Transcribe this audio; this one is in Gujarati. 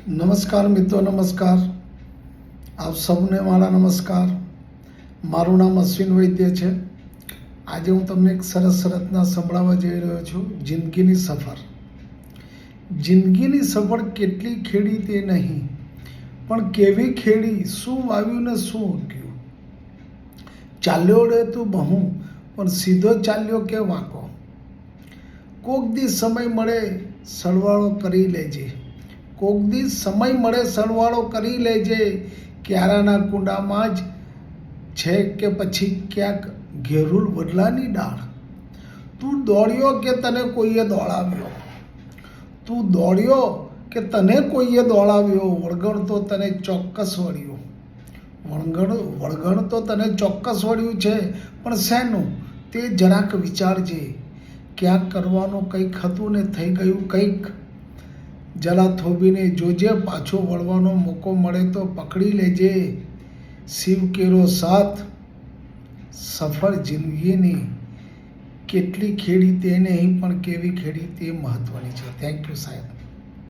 નમસ્કાર મિત્રો, નમસ્કાર. આપ સૌને મારા નમસ્કાર. મારું નામ અશ્વિન વૈદ્ય છે. આજે હું તમને એક સરસ રચના સંભળાવવા જઈ રહ્યો છું. જિંદગીની સફર. જિંદગીની સફર કેટલી ખેડી તે નહીં, પણ કેવી ખેડી, શું વાવ્યું ને શું ઉગ્યું. ચાલ્યો રે તું બહુ, પણ સીધો ચાલ્યો કે વાંકો. કોક દી સમય મળે સરવાળો કરી લેજે. કોક દી સમય મળે સરવાળો કરી લેજે. ક્યારાના કુંડામાં જ છે કે પછી ક્યાંક ઘેરુલ વડલાની ડાળ. તું દોડ્યો કે તને કોઈએ દોડાવ્યો. તું દોડ્યો કે તને કોઈએ દોડાવ્યો. વળગણ તો તને ચોક્કસ વળ્યું. વળગણ તો તને ચોક્કસ વળ્યું છે, પણ શેનું તે જરાક વિચારજે. ક્યાંક કરવાનું કંઈક હતું ને થઈ ગયું કંઈક. જરા થોભીને જોજે, પાછો વળવાનો મોકો મળે તો પકડી લેજે. શિવ કેરો સાથ. સફળ જિંદગીની કેટલી ખેડી તે નહીં, પણ કેવી ખેડી તે મહત્વની છે. થેન્ક યુ સાહેબ.